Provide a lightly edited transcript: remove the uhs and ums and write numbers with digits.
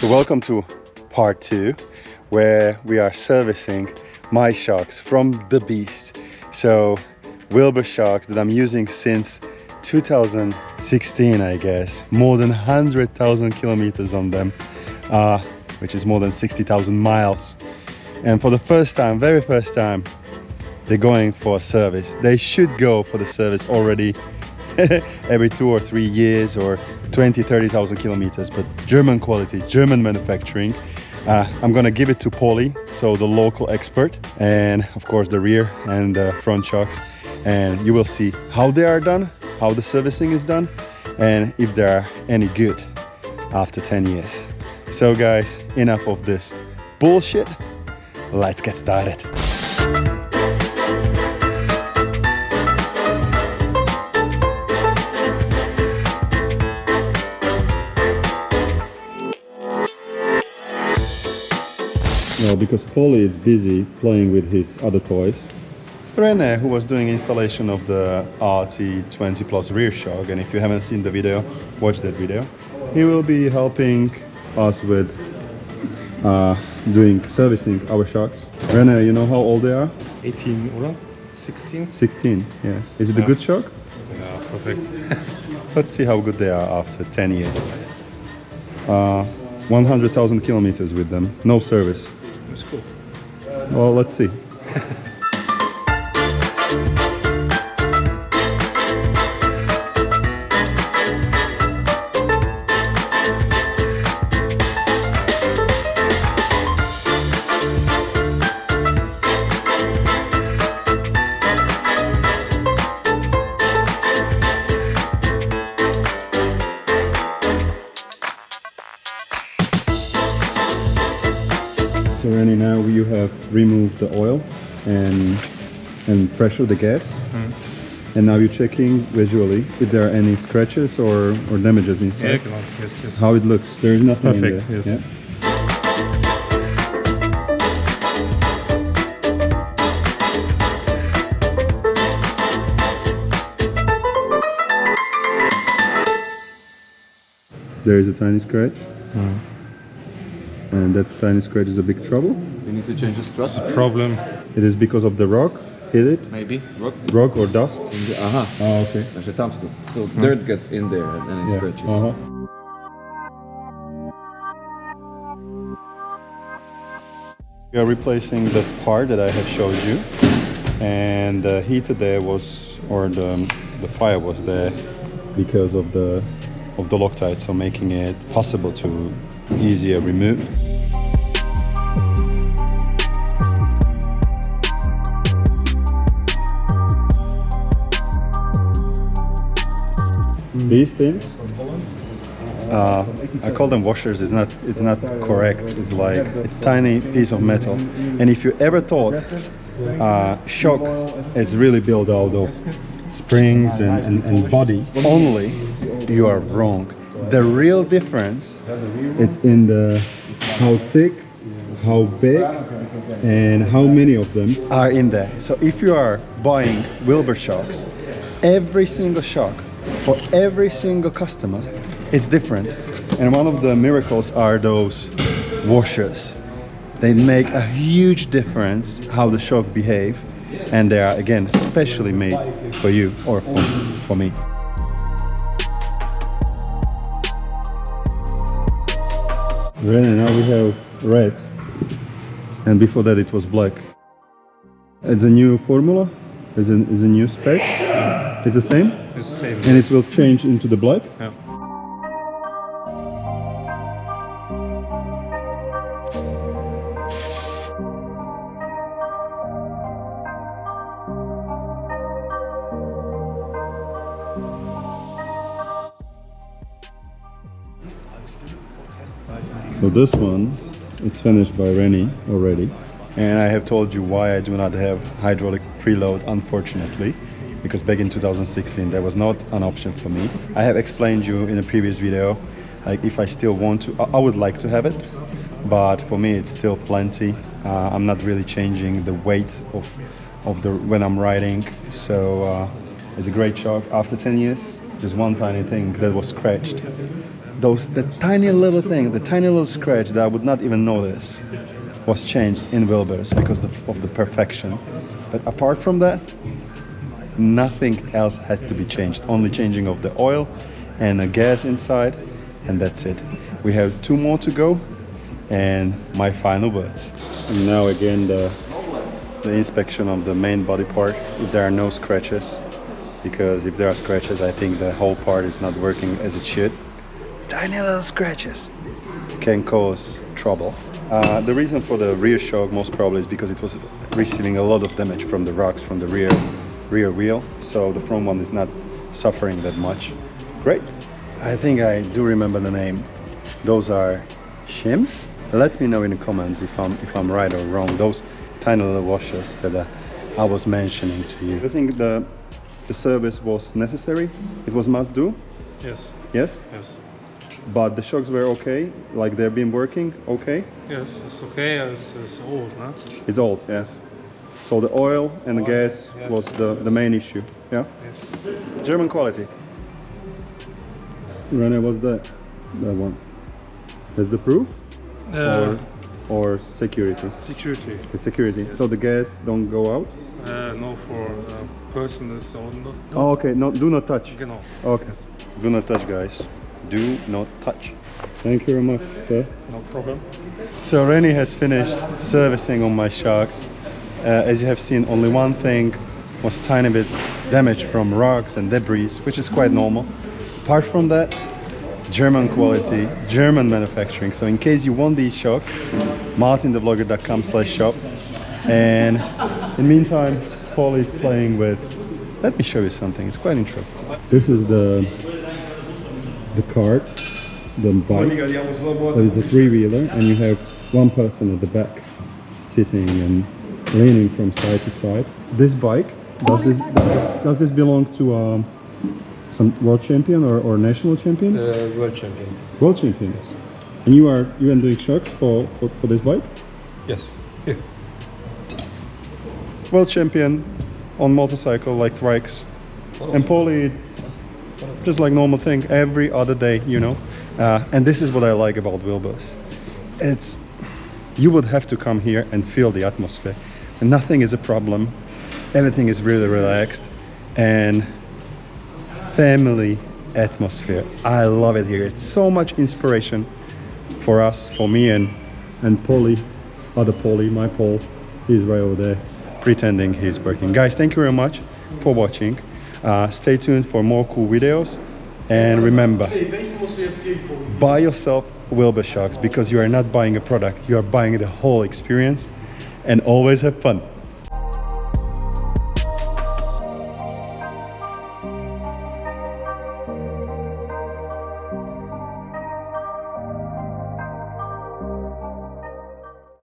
So welcome to part 2, where we are servicing my shocks from the beast. So Wilbers shocks that I'm using since 2016, I guess. More than 100,000 kilometers on them, which is more than 60,000 miles. And for the first time, very first time, they're going for a service. They should go for the service already every 2 or 3 years or 20-30,000 kilometers, but German quality, German manufacturing. I'm gonna give it to Paulie, so the local expert, and of course the rear and the front shocks, and you will see how they are done, how the servicing is done, and if they are any good after 10 years. So guys, enough of this bullshit, let's get started. Well, because Paulie is busy playing with his other toys, Rene, who was doing installation of the RT20 Plus rear shock, and if you haven't seen the video, watch that video. He will be helping us with doing servicing our shocks. Rene, you know how old they are? 18 or 16? 16, yeah. Is it a good shock? Yeah, perfect. Let's see how good they are after 10 years. 100,000 kilometers with them, no service. That's cool. Well, let's see. So Rennie, now you have removed the oil and pressure the gas, and now you're checking visually if there are any scratches or damages inside. Yeah, yes, yes. How it looks. There is nothing Perfect, in there. yes. Yeah? There is a tiny scratch. And that tiny scratch is a big trouble. We need to change the strut. It's a problem. It is because of the rock, hit it? Maybe. Rock or dust? Aha. Oh, okay. There's a thumbstick. So dirt gets in there and then it scratches. We are replacing the part that I have showed you, and the heater there was, or the fire was there because of the Loctite, so making it possible to easier remove. These things, I call them washers. It's not correct. It's like it's tiny piece of metal, and if you ever thought shock is really built out of springs and body only, you are wrong. The real difference it's in the how thick, how big, and how many of them are in there. So if you are buying Wilbers shocks, every single shock for every single customer it's different, and one of the miracles are those washers. They make a huge difference how the shock behave, and they are again specially made for you or for me. Red, now we have red, and before that it was black. It's a new formula, it's a new spec. It's the same? It's the same. And it will change into the black? Yeah. So this one is finished by Rennie already, and I have told you why I do not have hydraulic preload, unfortunately, because back in 2016 that was not an option for me. I have explained you in a previous video, like if I still want to, I would like to have it, but for me it's still plenty. I'm not really changing the weight of the when I'm riding, so it's a great shock. After 10 years, just one tiny thing that was scratched. the tiny little thing, the tiny little scratch that I would not even notice was changed in Wilbers because of the perfection. But apart from that, nothing else had to be changed. Only changing of the oil and a gas inside, and that's it. We have 2 more to go, and my final words. And now again the inspection of the main body part, if there are no scratches, because if there are scratches, I think the whole part is not working as it should. Tiny little scratches can cause trouble. The reason for the rear shock most probably is because it was receiving a lot of damage from the rocks from the rear wheel, so the front one is not suffering that much. Great. I think I do remember the name. Those are shims. Let me know in the comments if I'm right or wrong. Those tiny little washers that I was mentioning to you. I think the service was necessary. It was must do. Yes. Yes. Yes. But the shocks were okay. Like they've been working okay. Yes, it's okay. It's old, no? It's old. Yes. So the oil and the gas yes, was the main issue. Yeah. Yes. German quality. Rene, what's that? That one. That's the proof? Or security? Security. Okay, security. Yes. So the gas don't go out? No, for person is on. Oh, okay. No, do not touch. Genau. Okay. Do not touch, guys. Do not touch. Thank you very much, sir. No problem. So Rene has finished servicing on my shocks. As you have seen, only one thing was tiny bit damaged from rocks and debris, which is quite normal. Apart from that, German quality, German manufacturing. So in case you want these shocks, MartinTheVlogger.com/shop. And in the meantime, Paul is playing with. Let me show you something. It's quite interesting. This is the cart, the bike. That is a 3-wheeler, and you have one person at the back sitting and leaning from side to side. This bike, does this belong to some world champion or national champion? World champion. World champion. Yes. And you are doing shocks for this bike? Yes. Yeah. World champion on motorcycle like Ryker. And Paulie, it's just like normal thing every other day, you know. And this is what I like about Wilbers. You would have to come here and feel the atmosphere. And nothing is a problem. Everything is really relaxed and family atmosphere. I love it here. It's so much inspiration for us, for me and Paulie, other Paulie, my Paul, he's right over there pretending he's working. Guys, thank you very much for watching. Stay tuned for more cool videos, and remember, buy yourself Wilbers shocks, because you are not buying a product, you are buying the whole experience, and always have fun.